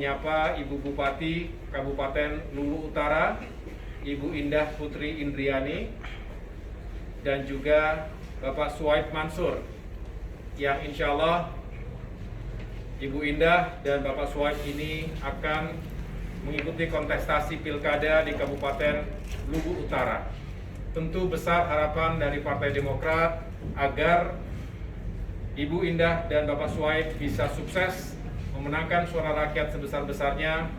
menyapa Ibu Bupati Kabupaten Luwu Utara, Ibu Indah Putri Indriani, dan juga Bapak Suhaib Mansur, yang insya Allah Ibu Indah dan Bapak Suhaib ini akan mengikuti kontestasi pilkada di Kabupaten Luwu Utara. Tentu besar harapan dari Partai Demokrat agar Ibu Indah dan Bapak Suhaib bisa sukses memenangkan suara rakyat sebesar-besarnya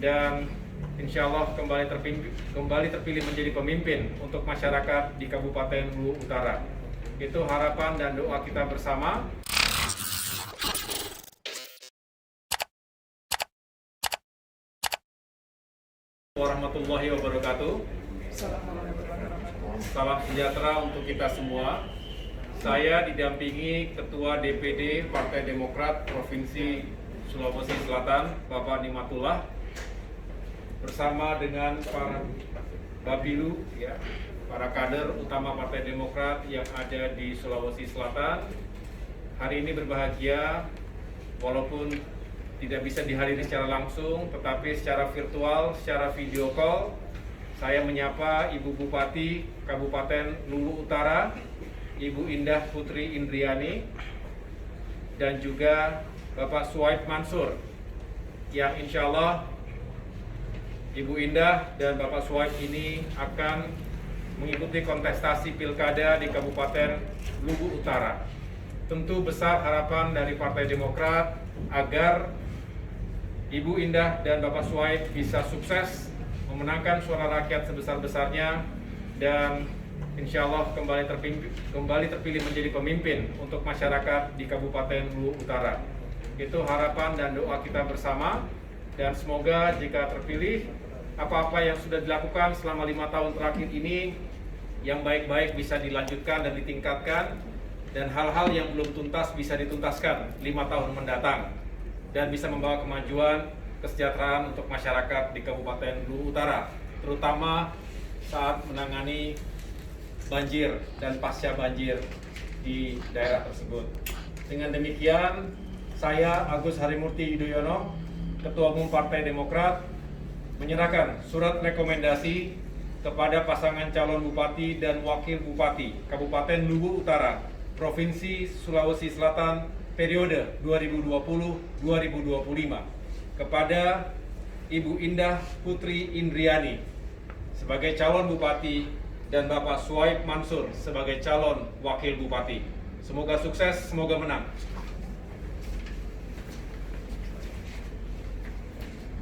dan insya Allah kembali terpilih menjadi pemimpin untuk masyarakat di Kabupaten Luwu Utara. Itu harapan dan doa kita bersama. Warahmatullahi wabarakatuh. Salam sejahtera untuk kita semua. Saya didampingi Ketua DPD Partai Demokrat Provinsi Sulawesi Selatan, Bapak Nimatullah, bersama dengan para Bapilu, para kader utama Partai Demokrat yang ada di Sulawesi Selatan. Hari ini berbahagia, walaupun tidak bisa dihadiri secara langsung, tetapi secara virtual, secara video call, saya menyapa Ibu Bupati Kabupaten Luwu Utara, Ibu Indah Putri Indriani, dan juga Bapak Suhaib Mansur, yang insya Allah Ibu Indah dan Bapak Suhaib ini akan mengikuti kontestasi pilkada di Kabupaten Luwu Utara. Tentu besar harapan dari Partai Demokrat agar Ibu Indah dan Bapak Suhaib bisa sukses memenangkan suara rakyat sebesar-besarnya dan insya Allah kembali terpilih menjadi pemimpin untuk masyarakat di Kabupaten Luwu Utara. Itu harapan dan doa kita bersama, dan semoga jika terpilih, apa-apa yang sudah dilakukan selama 5 tahun terakhir ini yang baik-baik bisa dilanjutkan dan ditingkatkan, dan hal-hal yang belum tuntas bisa dituntaskan 5 tahun mendatang, dan bisa membawa kemajuan kesejahteraan untuk masyarakat di Kabupaten Luwu Utara, terutama saat menangani banjir dan pasca banjir di daerah tersebut. Dengan demikian, saya Agus Harimurti Yudhoyono, Ketua Umum Partai Demokrat, menyerahkan surat rekomendasi kepada pasangan calon Bupati dan Wakil Bupati Kabupaten Luwu Utara, Provinsi Sulawesi Selatan periode 2020-2025 kepada Ibu Indah Putri Indriani sebagai calon Bupati dan Bapak Suhaib Mansur sebagai calon Wakil Bupati. Semoga sukses, semoga menang.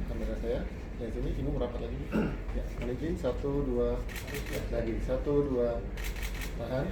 Kamera saya, yang sini, Ibu merapat lagi. Ya, izin 1, 2, lagi 1, 2, tahan.